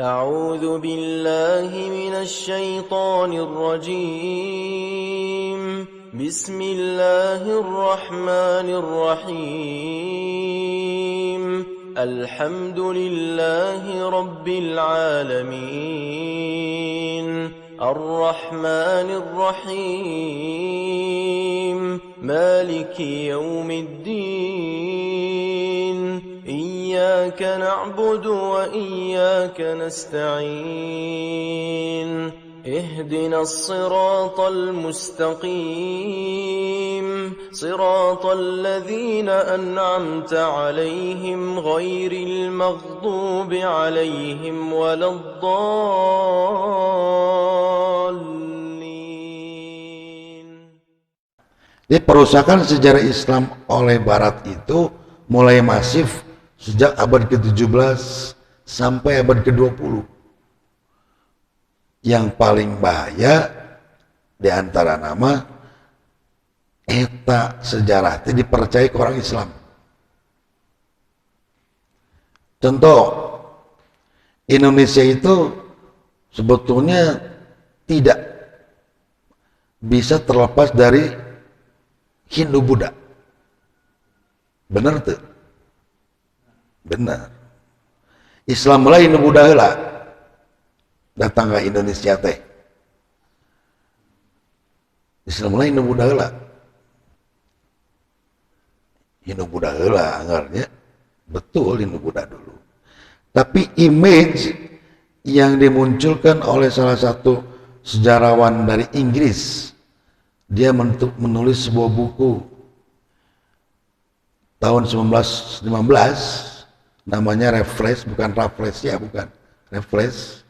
أعوذ بالله من الشيطان الرجيم بسم الله الرحمن الرحيم الحمد لله رب العالمين الرحمن الرحيم مالك يوم الدين إياك نعبد وإياك نستعين اهدنا الصراط المستقيم صراط الذين أنعمت عليهم غير المغضوب عليهم ولا الضالين. Jadi perusakan sejarah Islam oleh Barat itu mulai masif sejak abad ke-17 sampai abad ke-20. Yang paling bahaya di antara nama eta sejarah itu dipercaya ke orang Islam. Contoh, Indonesia itu sebetulnya tidak bisa terlepas dari Hindu-Buddha. Benar tuh? Benar. Islam mulai Hindu-Buddha heula datang ke Indonesia teh. Islam mulai Hindu-Buddha heula. Hindu-Buddha heula anggarnya betul Hindu-Buddha dulu. Tapi image yang dimunculkan oleh salah satu sejarawan dari Inggris, dia menulis sebuah buku tahun 1915 namanya Raffles, bukan Raffles ya, bukan Raffles,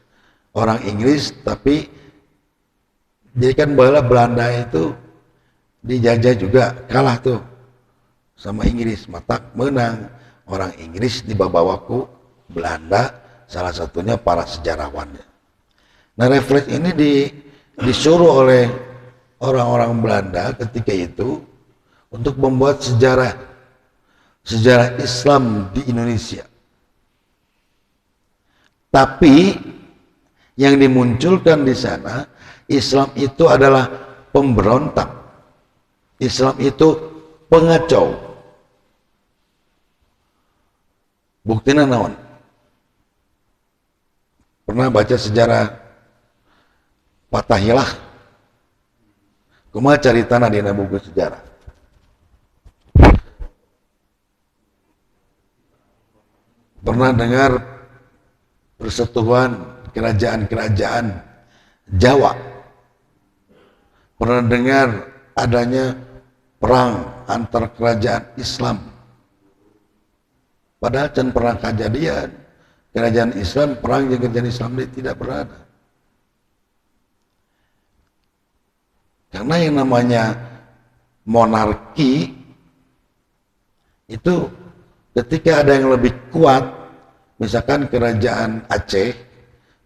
orang Inggris, tapi jadi kan Belanda itu dijajah juga, kalah tuh sama Inggris, matak menang orang Inggris dibawa ku Belanda, salah satunya para sejarawannya. Nah, Raffles ini disuruh oleh orang-orang Belanda ketika itu untuk membuat sejarah Islam di Indonesia. Tapi yang dimunculkan di sana, Islam itu adalah pemberontak. Islam itu pengacau. Buktinya naon? Pernah baca sejarah Fathahilah? Kumaha caritana dina buku sejarah? Pernah dengar persatuan kerajaan-kerajaan Jawa? Pernah dengar adanya perang antar kerajaan Islam? Padahal can pernah kejadian kerajaan Islam perang dengan kerajaan Islam tidak pernah ada. Karena yang namanya monarki itu ketika ada yang lebih kuat, misalkan kerajaan Aceh,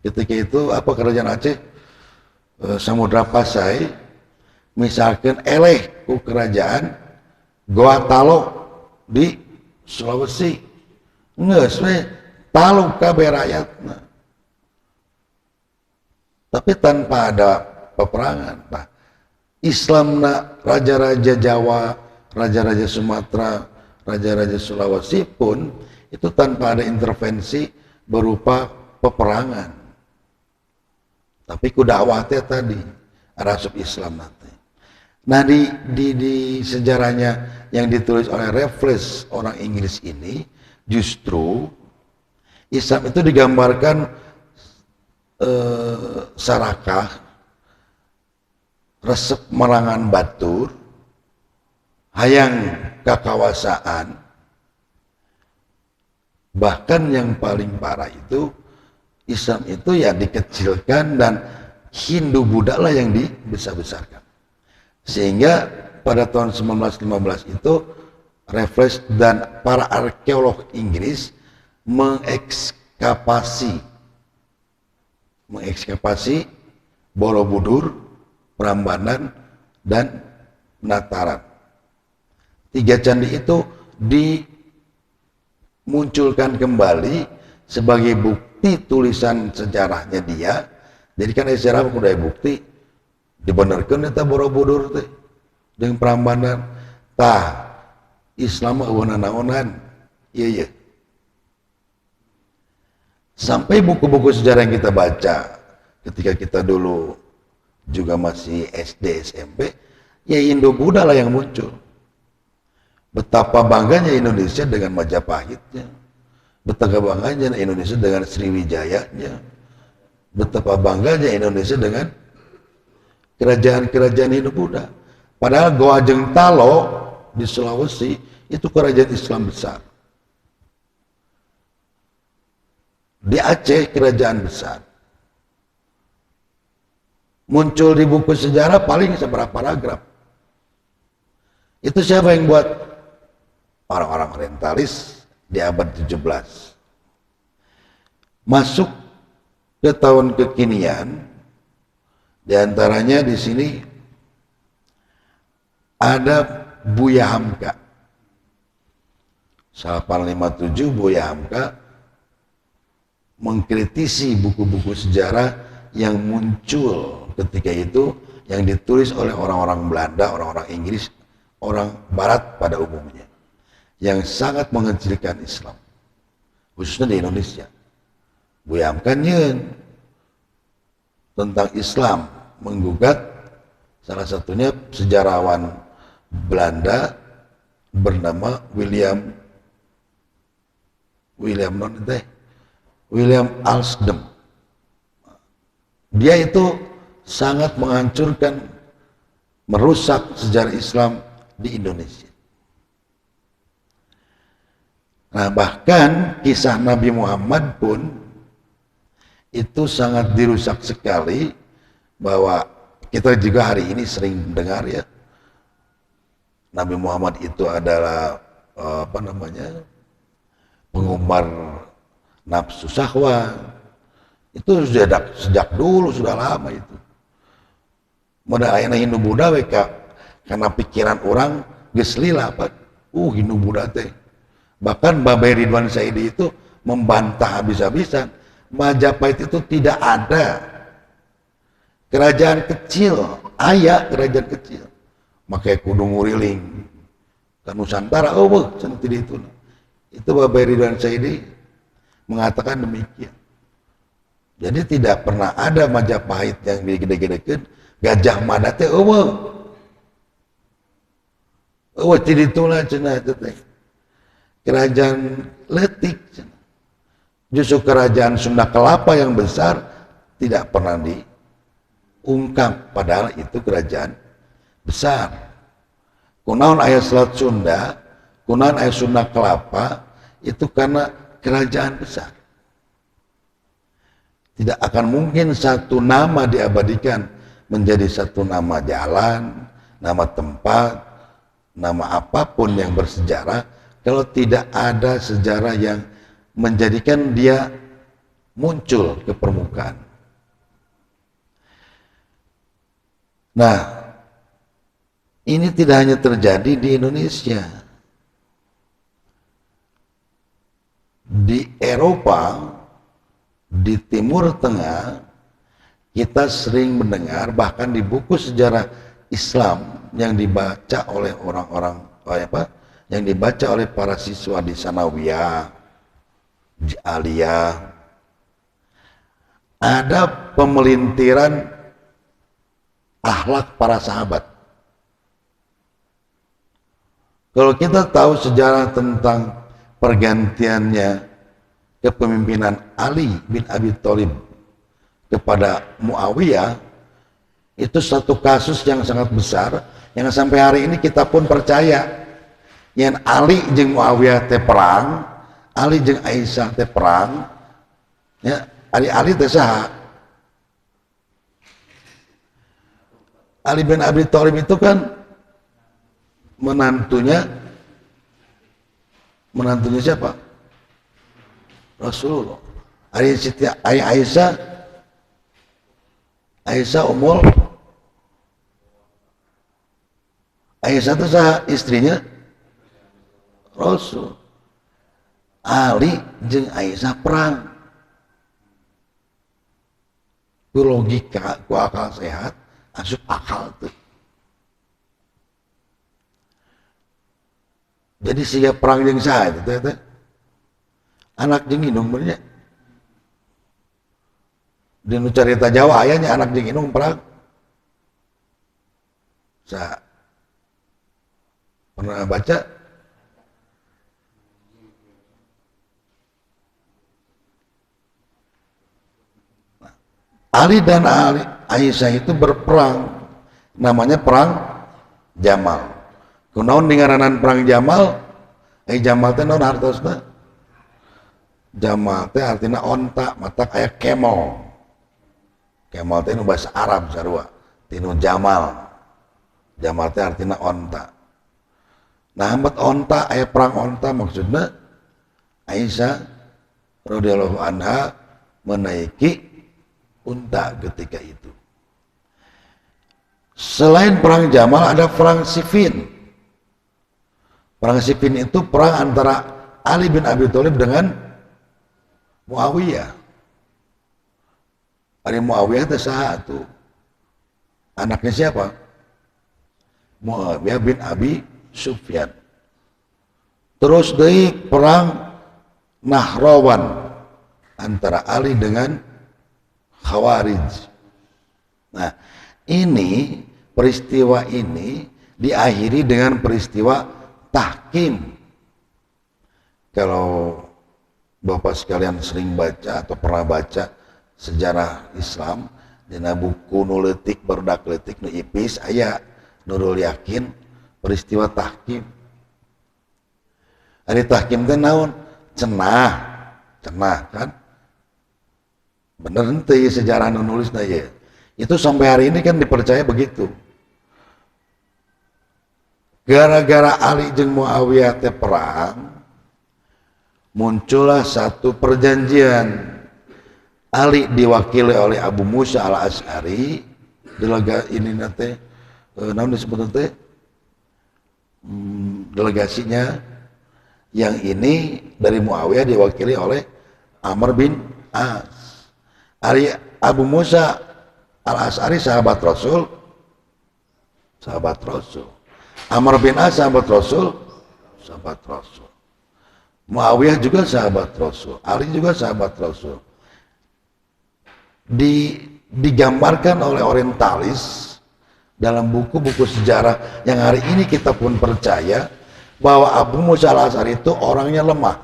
ketika itu apa kerajaan Aceh? Samudra Pasai, misalkan eleh ku kerajaan Goa Talo di Sulawesi, ngeus we talu kabeh rakyatna. Tapi tanpa ada peperangan. Nah, Islamna raja-raja Jawa, raja-raja Sumatera, raja-raja Sulawesi pun itu tanpa ada intervensi berupa peperangan. Tapi ku dakwahnya tadi rasub Islam nanti. Nah, di sejarahnya yang ditulis oleh Raffles orang Inggris ini, justru Islam itu digambarkan sarakah, resep merangan batur, hayang kekawasaan, bahkan yang paling parah itu Islam itu ya dikecilkan dan Hindu-Buddha lah yang dibesar-besarkan. Sehingga pada tahun 1915 itu Raffles dan para arkeolog Inggris mengekskavasi Borobudur, Prambanan, dan Penataran. 3 candi itu dimunculkan kembali sebagai bukti bukti tulisan sejarahnya dia. Jadi kan sejarah udah bukti dibenarkan eta Borobudur teh jeung Prambanan. Tah Islam eueuh naonan. Iya. Sampai buku-buku sejarah yang kita baca ketika kita dulu juga masih SD SMP, ya Indo-Buddha lah yang muncul. Betapa bangganya Indonesia dengan Majapahitnya, betapa bangganya Indonesia dengan Sriwijayanya, betapa bangganya Indonesia dengan kerajaan-kerajaan Indo-Buddha. Padahal Goa jeung Talo di Sulawesi itu kerajaan Islam besar. Di Aceh kerajaan besar. Muncul di buku sejarah paling seberapa paragraf. Itu siapa yang buat? Orang-orang orientalis di abad 17. Masuk ke tahun kekinian, di antaranya di sini ada Buya Hamka. 857 Buya Hamka mengkritisi buku-buku sejarah yang muncul ketika itu, yang ditulis oleh orang-orang Belanda, orang-orang Inggris, orang Barat pada umumnya, yang sangat mengecilkan Islam, khususnya di Indonesia. Buya Hamka nyeun tentang Islam, menggugat salah satunya sejarawan Belanda bernama William Alsdem. Dia itu sangat menghancurkan, merusak sejarah Islam di Indonesia. Nah, bahkan kisah Nabi Muhammad pun itu sangat dirusak sekali, bahwa kita juga hari ini sering mendengar ya, Nabi Muhammad itu adalah pengumbar nafsu syahwat. Itu sejak dulu, sudah lama itu. Modal ayana Hindu-Buddha karena pikiran orang geus lila apa? Hindu-Buddha teh. Bahkan Babai Ridwan Saidi itu membantah habis-habisan. Majapahit itu tidak ada. Kerajaan kecil, kerajaan kecil. Makanya kudu nguriling ke Nusantara, seperti itu. Itu Babai Ridwan Saidi mengatakan demikian. Jadi tidak pernah ada Majapahit yang digede-gedekeun, Gajah Mada teh tidak itulah cenah itu teh. Kerajaan leutik cenah. Justru kerajaan Sunda Kelapa yang besar tidak pernah diungkap, padahal itu kerajaan besar. Kunaon aya Selat Sunda, kunaon aya Sunda Kelapa, itu karena kerajaan besar. Tidak akan mungkin satu nama diabadikan menjadi satu nama jalan, nama tempat, nama apapun yang bersejarah, kalau tidak ada sejarah yang menjadikan dia muncul ke permukaan. Nah, ini tidak hanya terjadi di Indonesia. Di Eropa, di Timur Tengah, kita sering mendengar, bahkan di buku sejarah Islam yang dibaca oleh orang-orang yang dibaca oleh para siswa di Sanawiyah, di Aliyah, ada pemelintiran akhlak para sahabat. Kalau kita tahu sejarah tentang pergantiannya kepemimpinan Ali bin Abi Thalib kepada Muawiyah, itu satu kasus yang sangat besar, yang sampai hari ini kita pun percaya yang Ali jeung Muawiyah teh perang, Ali jeung Aisyah teh perang, ya, Ali teh saha? Ali bin Abi Thalib itu kan menantunya siapa? Rasulullah. Aisyah umul. Aisyah itu sah istrinya Rasul. Ali jeung Aisyah perang. ku logika, ku akal sehat, asup akal tuh. Jadi siap perang jeung saha itu teh? Anak jeung indung bener nya. Dinu carita Jawa ayahnya anak jeung indung perang. Sa pernah baca? Ali dan Aisyah itu berperang, namanya perang Jamal. Kunaon dingaranan perang Jamal? Jamal teh naon hartosna? Jamal teh artinya onta, mata kayak camel. Camel teh nu bahasa Arab sarua, tinu Jamal. Jamal teh artinya onta. Nah, hambat onta aya perang onta maksudnya Aisyah radhiyallahu anha menaiki unta ketika itu. Selain perang Jamal ada perang Siffin. Perang Siffin itu perang antara Ali bin Abi Thalib dengan Muawiyah. Ali Muawiyah itu satu. Anaknya siapa? Muawiyah bin Abi Sufyan. Terus dari perang Nahrawan antara Ali dengan Khawarij. Nah, ini peristiwa ini diakhiri dengan peristiwa tahkim. Kalau Bapak sekalian sering baca atau pernah baca sejarah Islam, dina buku nu leutik barudak leutik nu ipis aya Nurul Yakin peristiwa tahkim. Ari tahkim teh naon? Cenah kan? Bener ente sejarah nulisnya ya. Itu sampai hari ini kan dipercaya begitu. Gara-gara Ali jeung Muawiyah teh perang, muncullah satu perjanjian. Ali diwakili oleh Abu Musa al-Asy'ari, naon disebut teh? Delegasinya yang ini dari Muawiyah diwakili oleh Amr bin As. Abu Musa al-Asy'ari sahabat Rasul. Amr bin As sahabat Rasul. Muawiyah juga sahabat Rasul. Ali juga sahabat Rasul. Digambarkan oleh orientalis dalam buku-buku sejarah yang hari ini kita pun percaya bahwa Abu Musa al-Asy'ari itu orangnya lemah.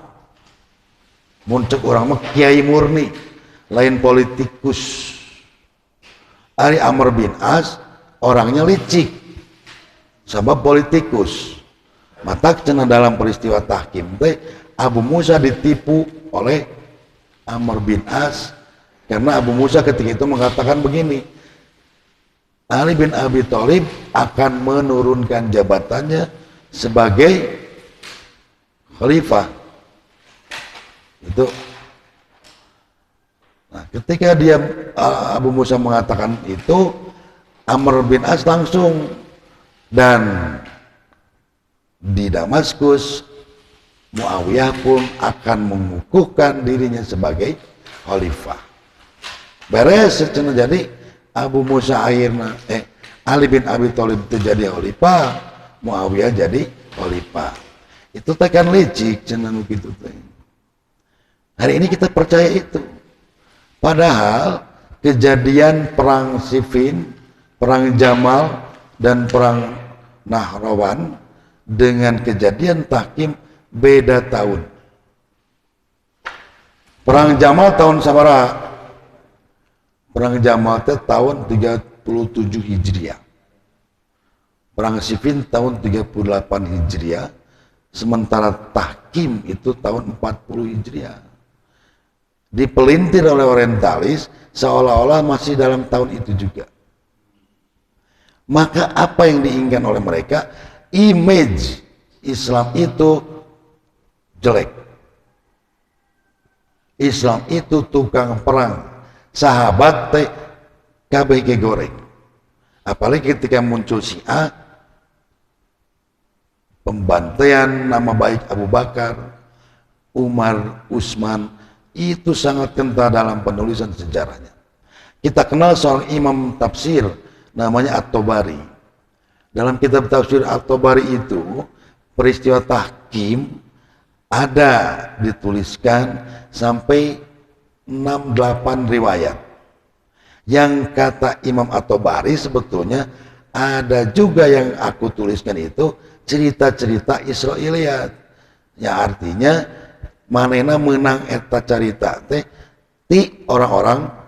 Muncul orang mah kiai murni, lain politikus. Ari Amr bin As orangnya licik, sebab politikus. Mata cenah dalam peristiwa tahkim teh Abu Musa ditipu oleh Amr bin As karena Abu Musa ketika itu mengatakan begini, Ali bin Abi Thalib akan menurunkan jabatannya sebagai khalifah. Itu. Nah, ketika dia Abu Musa mengatakan itu, Amr bin As langsung, dan di Damaskus Muawiyah pun akan mengukuhkan dirinya sebagai khalifah. Beres cenah jadi Abu Musa akhirnya Ali bin Abi Thalib itu jadi khalifah, Muawiyah jadi khalifah. Itu tekan licik cenah gitu teh. Hari ini kita percaya itu. Padahal kejadian perang Siffin, perang Jamal, dan perang Nahrawan dengan kejadian tahkim beda tahun. Perang Jamal tahun sabaraha? Perang Jamal teh tahun 37 Hijriah. Perang Siffin tahun 38 Hijriah. Sementara tahkim itu tahun 40 Hijriah. Dipelintir oleh orientalis seolah-olah masih dalam tahun itu juga. Maka apa yang diinginkan oleh mereka? Image Islam itu jelek. Islam itu tukang perang. Sahabat teh KBG goreng. Apalagi ketika muncul Syiah, pembantaian nama baik Abu Bakar, Umar, Utsman, itu sangat kental dalam penulisan sejarahnya. Kita kenal seorang imam tafsir namanya At-Tabari. Dalam kitab tafsir At-Tabari itu peristiwa tahkim ada dituliskan sampai 6-8 riwayat. Yang kata Imam At-Tabari sebetulnya ada juga yang aku tuliskan itu cerita-cerita Israiliyat. Ya artinya manena menang eta carita teh ti orang-orang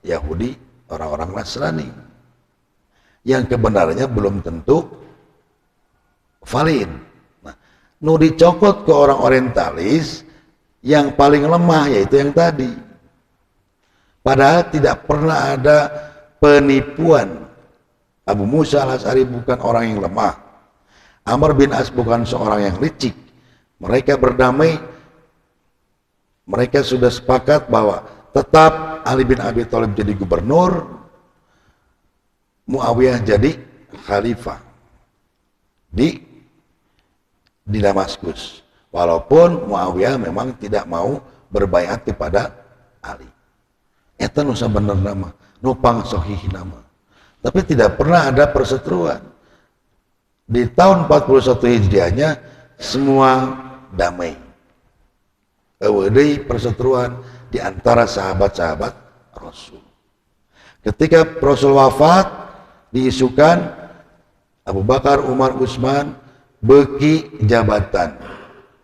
Yahudi, orang-orang Nasrani yang kebenarannya belum tentu valid. Nah, nu dicokot ke orang orientalis yang paling lemah yaitu yang tadi. Padahal tidak pernah ada penipuan. Abu Musa al-Asy'ari bukan orang yang lemah. Amr bin As bukan seorang yang licik. Mereka berdamai. Mereka sudah sepakat bahwa tetap Ali bin Abi Thalib jadi gubernur, Muawiyah jadi khalifah di Damaskus. Walaupun Muawiyah memang tidak mau berbaiat kepada Ali. Eta nu sabener nama, nupang sohih nama. Tapi tidak pernah ada perseteruan. Di tahun 41 Hijriahnya semua damai. Eueuh perseteruan di antara sahabat-sahabat Rasul. Ketika Rasul wafat, diisukan Abu Bakar, Umar, Utsman beki jabatan.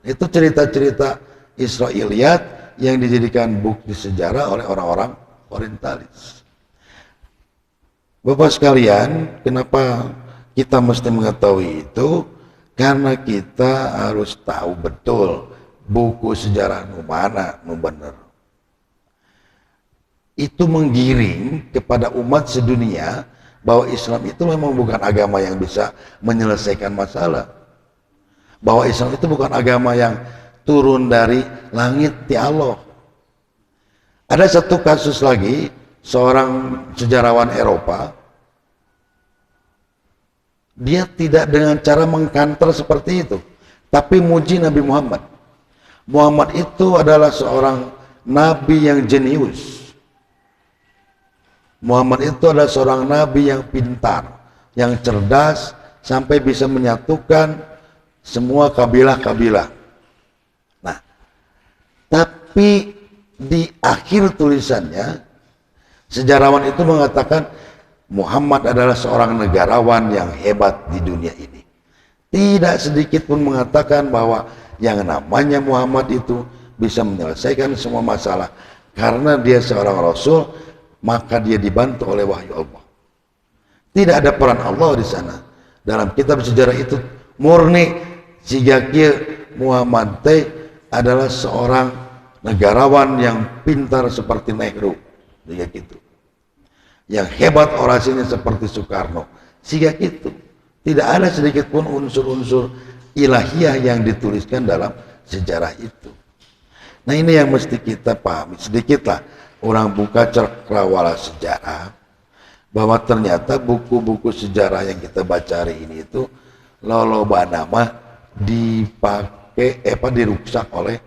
Itu cerita-cerita Israiliyat yang dijadikan bukti sejarah oleh orang-orang orientalis. Bapak sekalian, kenapa kita mesti mengetahui itu? Karena kita harus tahu betul buku sejarah nu mana nu bener. Itu menggiring kepada umat sedunia bahwa Islam itu memang bukan agama yang bisa menyelesaikan masalah. Bahwa Islam itu bukan agama yang turun dari langit di Allah. Ada satu kasus lagi, seorang sejarawan Eropa, dia tidak dengan cara mengkanter seperti itu, tapi muji Nabi Muhammad. Muhammad itu adalah seorang nabi yang jenius. Muhammad itu adalah seorang nabi yang pintar, yang cerdas, sampai bisa menyatukan semua kabilah-kabilah. Nah, tapi di akhir tulisannya, sejarawan itu mengatakan Muhammad adalah seorang negarawan yang hebat di dunia ini. Tidak sedikit pun mengatakan bahwa yang namanya Muhammad itu bisa menyelesaikan semua masalah karena dia seorang rasul, maka dia dibantu oleh wahyu Allah. Tidak ada peran Allah di sana. Dalam kitab sejarah itu murni siga kieu Muhammad teh adalah seorang negarawan yang pintar seperti Nehru, siga gitu. Yang hebat orasinya seperti Soekarno, siga gitu. Tidak ada sedikit pun unsur-unsur ilahiyah yang dituliskan dalam sejarah itu. Nah ini yang mesti kita pahami sedikitlah. Orang buka cakrawala sejarah bahwa ternyata buku-buku sejarah yang kita baca hari ini itu loba nama dipakai diruksak oleh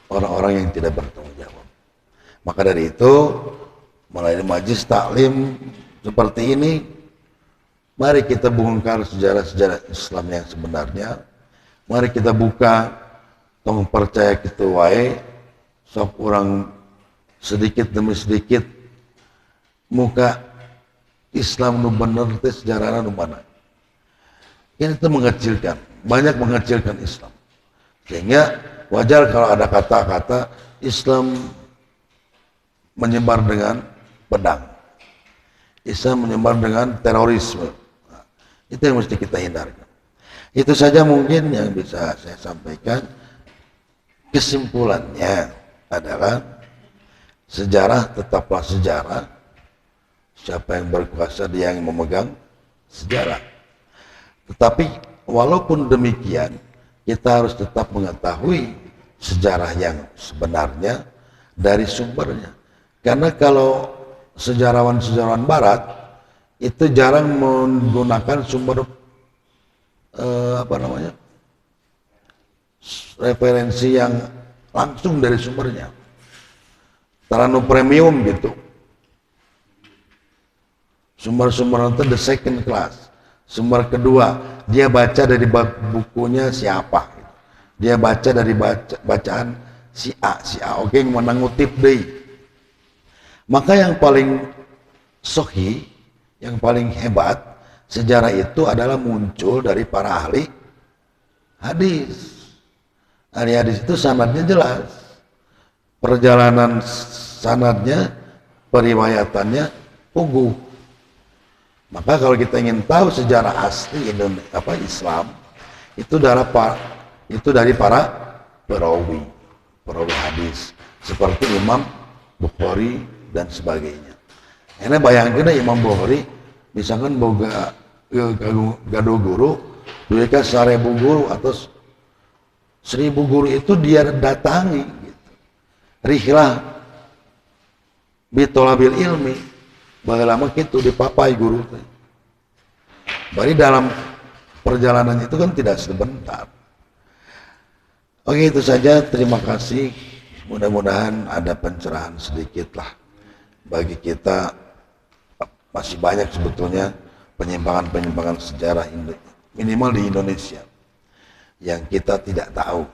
orang-orang yang tidak bertanggung jawab. Maka dari itu melalui majelis taklim seperti ini, mari kita bongkar sejarah-sejarah Islam yang sebenarnya. Mari kita buka, tong percaya kita wae, sok orang sedikit demi sedikit muka Islam nu bener teh sejarahna nu mana. Ini itu mengecilkan, banyak mengecilkan Islam. Sehingga wajar kalau ada kata-kata Islam menyebar dengan pedang. Islam menyebar dengan terorisme. Nah, itu yang mesti kita hindarkan. Itu saja mungkin yang bisa saya sampaikan. Kesimpulannya adalah sejarah tetaplah sejarah. Siapa yang berkuasa dia yang memegang sejarah. Tetapi walaupun demikian, kita harus tetap mengetahui sejarah yang sebenarnya dari sumbernya. Karena kalau sejarawan-sejarawan barat itu jarang menggunakan sumber referensi yang langsung dari sumbernya. Tarano premium gitu. Sumber-sumber itu the second class. Sumber kedua, dia baca dari bukunya siapa. Dia baca dari bacaan si A. Oke, yang mana ngutip deh. Maka yang paling sahih, yang paling hebat, sejarah itu adalah muncul dari para ahli hadis. Ahli hadis itu sanadnya jelas. Perjalanan sanadnya, periwayatannya puguh. Maka kalau kita ingin tahu sejarah asli Islam, itu dari para perawi hadis seperti Imam Bukhari dan sebagainya. Karena bayangkan Imam Bukhari misalkan boga gaduh guru, mereka 1000 guru atau 1000 guru itu dia datangi gitu. Rihlah bitolabil ilmi, bagaimana gitu dipapai guru. Berarti dalam perjalanan itu kan tidak sebentar. Oke, itu saja. Terima kasih. Mudah-mudahan ada pencerahan sedikit lah bagi kita. Masih banyak sebetulnya penyimpangan sejarah minimal di Indonesia yang kita tidak tahu.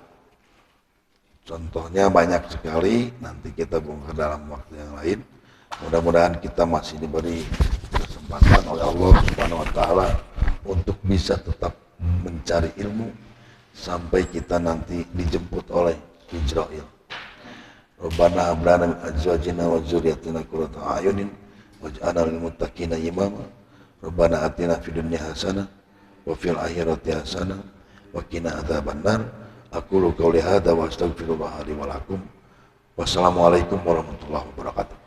Contohnya banyak sekali, nanti kita bongkar dalam waktu yang lain. Mudah-mudahan kita masih diberi kesempatan oleh Allah Subhanahu wa taala untuk bisa tetap mencari ilmu sampai kita nanti dijemput oleh Israil. Rabbana hab lana min azwajina wa dzurriyyatina qurrata a'yunin waj'alna lil muttaqina imama. Rabbana atina fid dunya hasanah wa fil akhirati hasanah wa qina adzabannar. Aqulu qouli hadza wa astaghfirullah li wa lakum. Wassalamualaikum warahmatullahi wabarakatuh.